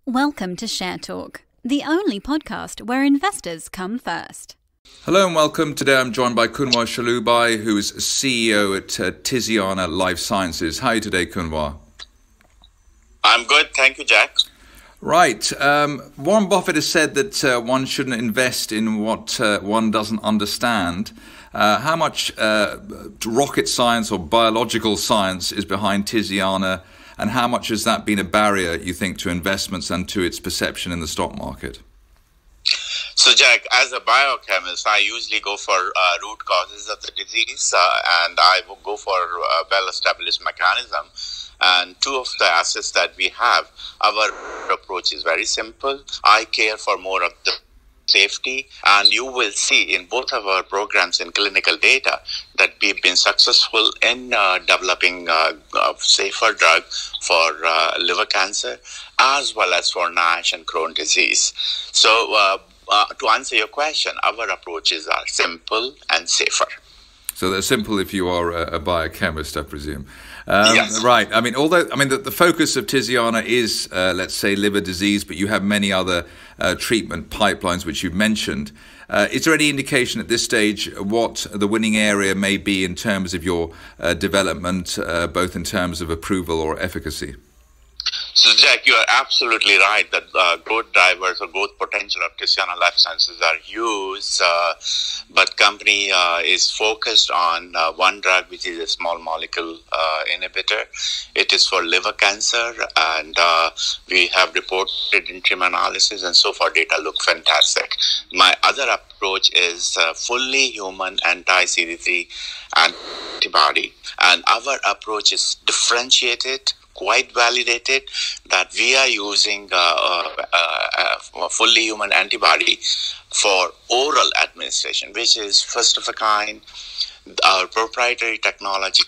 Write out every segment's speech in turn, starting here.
Welcome to Share Talk, the only podcast where investors come first. Hello and welcome. Today I'm joined by Kunwar Shailubhai, who is CEO at Tiziana Life Sciences. How are you today, Kunwar? I'm good. Thank you, Jack. Right. Warren Buffett has said that one shouldn't invest in what one doesn't understand. How much rocket science or biological science is behind Tiziana, and how much has that been a barrier, you think, to investments and to its perception in the stock market? So, Jack, as a biochemist, I usually go for root causes of the disease, and I will go for a well-established mechanism. And two of the assets that we have, our approach is very simple. I care for more of the safety, and you will see in both of our programs in clinical data that we've been successful in developing a safer drug for liver cancer as well as for NASH and Crohn's disease. So to answer your question, our approaches are simple and safer. So they're simple if you are a biochemist, I presume. Yes. Right. The focus of Tiziana is, let's say, liver disease, but you have many other treatment pipelines which you've mentioned. Is there any indication at this stage what the winning area may be in terms of your development, both in terms of approval or efficacy? So, Jack, you are absolutely right that growth drivers or growth potential of Tiziana Life Sciences are huge, but company is focused on one drug, which is a small molecule inhibitor. It is for liver cancer, and we have reported interim analysis, and so far data look fantastic. My other approach is fully human anti-CD3 antibody, and our approach is differentiated, quite validated, that we are using a fully human antibody for oral administration, which is first of a kind. Our proprietary technology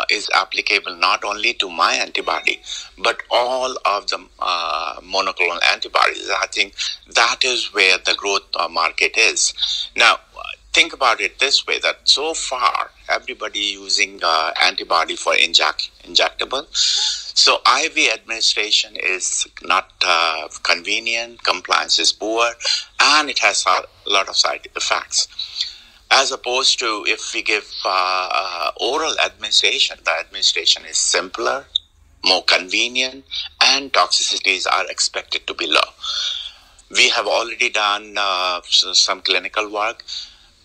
is applicable not only to my antibody, but all of the monoclonal antibodies. I think that is where the growth market is. Now, think about it this way, that so far, everybody using antibody for injectable. So IV administration is not convenient, compliance is poor, and it has a lot of side effects. As opposed to if we give oral administration, the administration is simpler, more convenient, and toxicities are expected to be low. We have already done some clinical work.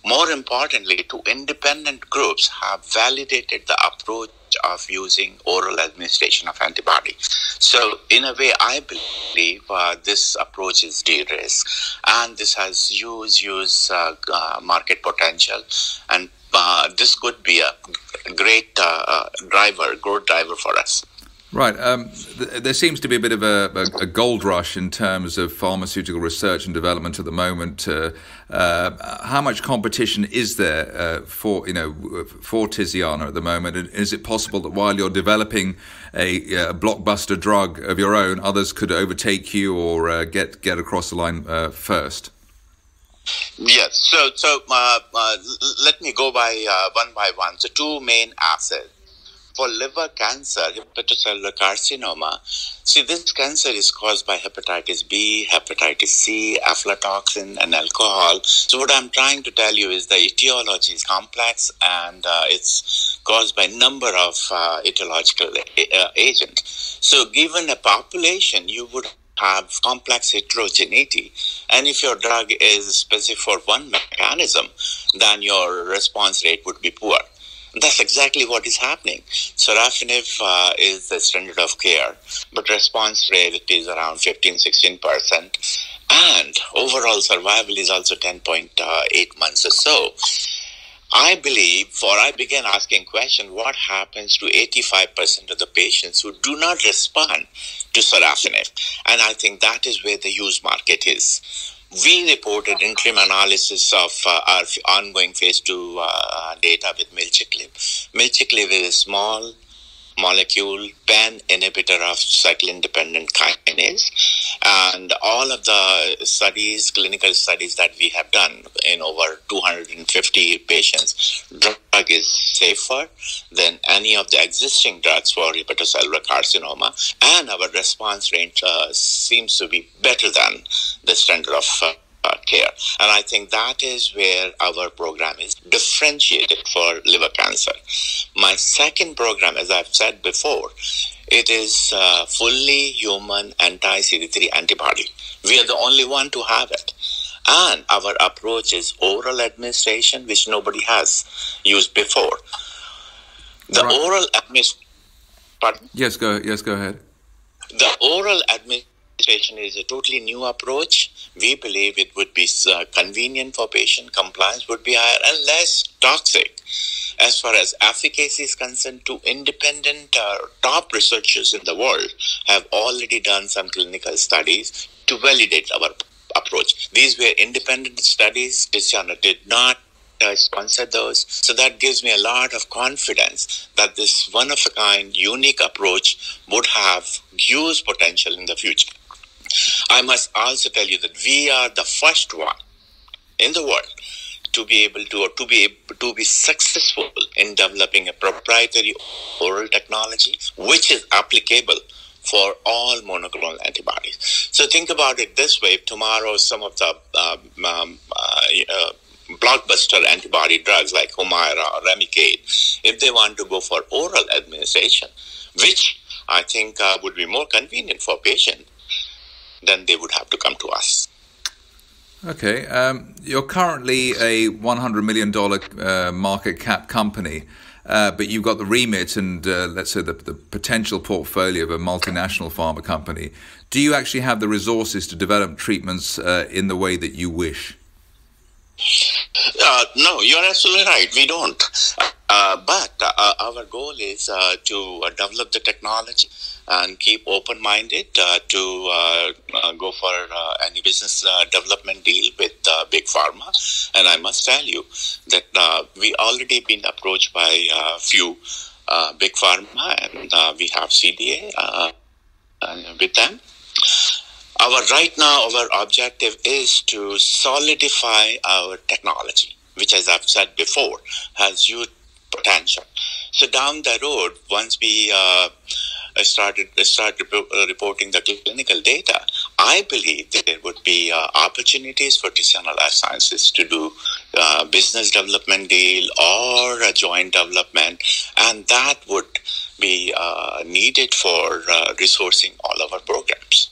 More importantly, two independent groups have validated the approach of using oral administration of antibody. So, in a way, I believe this approach is de-risked, and this has huge market potential, and this could be a great growth driver for us. Right. There seems to be a bit of a gold rush in terms of pharmaceutical research and development at the moment. How much competition is there for Tiziana at the moment? And is it possible that while you're developing a blockbuster drug of your own, others could overtake you or get across the line first? Yes. So let me go by one. So two main assets. For liver cancer, hepatocellular carcinoma, see, this cancer is caused by hepatitis B, hepatitis C, aflatoxin, and alcohol. So what I'm trying to tell you is the etiology is complex, and it's caused by a number of etiological agents. So given a population, you would have complex heterogeneity. And if your drug is specific for one mechanism, then your response rate would be poor. That's exactly what is happening. Sorafenib is the standard of care, but response rate is around 15-16%, and overall survival is also 10.8 months or so. I believe, I began asking question, what happens to 85% of the patients who do not respond to sorafenib? And I think that is where the use market is. We reported interim analysis of our ongoing phase 2 data with Milciclib. Milciclib is a small molecule pan inhibitor of cyclin-dependent kinase, And all of the studies, clinical studies that we have done in over 250 patients, drug is safer than any of the existing drugs for hepatocellular carcinoma, and our response range seems to be better than the standard of care. And I think that is where our program is differentiated for liver cancer. My second program, as I've said before, it is fully human anti-CD3 antibody. We are the only one to have it. And our approach is oral administration, which nobody has used before. The right. oral administration... Pardon? Yes, go ahead. The oral administration is a totally new approach. We believe it would be convenient for patient, compliance would be higher and less toxic. As far as efficacy is concerned, two independent top researchers in the world have already done some clinical studies to validate our approach. These were independent studies. Tiziana did not sponsor those. So that gives me a lot of confidence that this one-of-a-kind, unique approach would have huge potential in the future. I must also tell you that we are the first one in the world to be able to be successful in developing a proprietary oral technology which is applicable for all monoclonal antibodies. So think about it this way: tomorrow, some of the blockbuster antibody drugs like Humira or Remicade, if they want to go for oral administration, which I think would be more convenient for patients, then they would have to come to us. Okay, you're currently a $100 million market cap company, but you've got the remit and, let's say, the potential portfolio of a multinational pharma company. Do you actually have the resources to develop treatments in the way that you wish? No, you're absolutely right. We don't. But our goal is to develop the technology and keep open-minded to go for any business development deal with big pharma. And I must tell you that we already been approached by a few big pharma, and we have CDA with them. Right now, our objective is to solidify our technology, which, as I've said before, has huge potential. So down the road, once we start reporting the clinical data, I believe that there would be opportunities for Tiziana Life Sciences to do business development deal or a joint development, and that would be needed for resourcing all of our programs.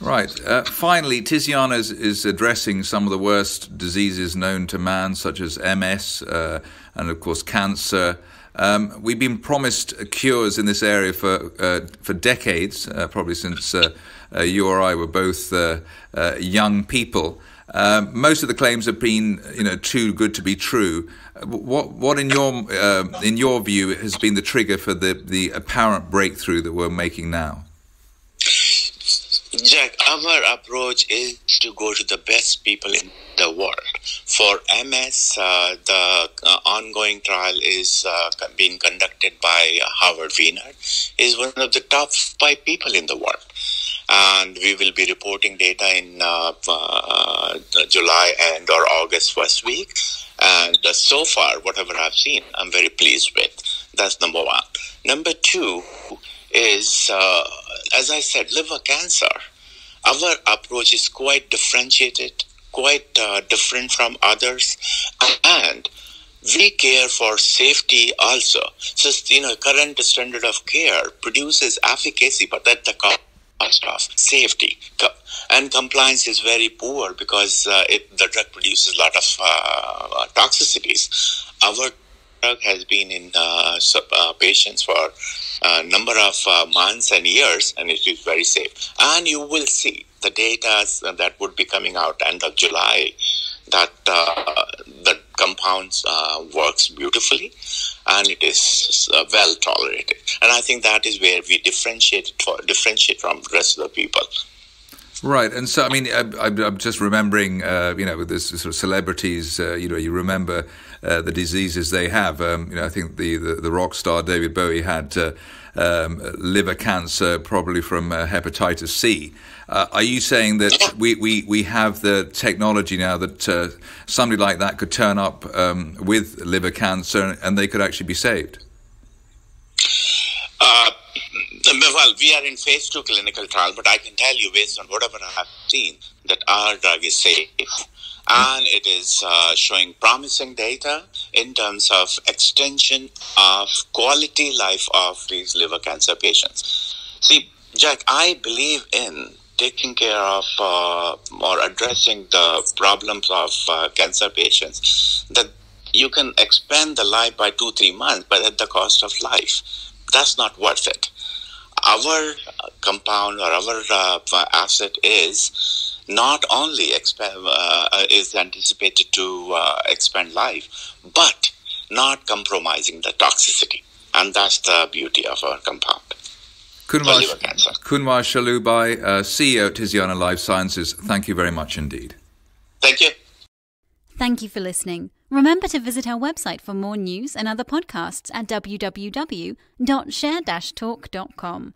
Right. Finally, Tiziana is addressing some of the worst diseases known to man, such as MS and, of course, cancer. We've been promised cures in this area for decades, probably since you or I were both young people. Most of the claims have been, too good to be true. What in your view has been the trigger for the apparent breakthrough that we're making now? Jack, our approach is to go to the best people in the world. For MS, the ongoing trial is being conducted by Howard Wiener. He's one of the top 5 people in the world. And we will be reporting data in July and or August first week. And so far, whatever I've seen, I'm very pleased with. That's number one. Number two is, as I said, liver cancer. Our approach is quite differentiated, quite different from others, and we care for safety also. So, current standard of care produces efficacy, but at the cost of safety. And compliance is very poor because the drug produces a lot of toxicities. Our drug has been in patients for a number of months and years, and it is very safe. And you will see the data that would be coming out end of July, that the compounds works beautifully, and it is well tolerated. And I think that is where we differentiate from the rest of the people. Right, and so I'm just remembering, with this sort of celebrities, you remember the diseases they have. I think the rock star David Bowie had liver cancer, probably from hepatitis C. Are you saying that we have the technology now that somebody like that could turn up with liver cancer and they could actually be saved? Well, we are in phase 2 clinical trial, but I can tell you based on whatever I have seen that our drug is safe. And it is showing promising data in terms of extension of quality life of these liver cancer patients. See, Jack, I believe in taking care of or addressing the problems of cancer patients, that you can expand the life by 2-3 months, but at the cost of life. That's not worth it. Our compound or our asset is not only is anticipated to expand life, but not compromising the toxicity. And that's the beauty of our compound. Kunwar Shailubhai, CEO at Tiziana Life Sciences, thank you very much indeed. Thank you. Thank you for listening. Remember to visit our website for more news and other podcasts at www.share-talk.com.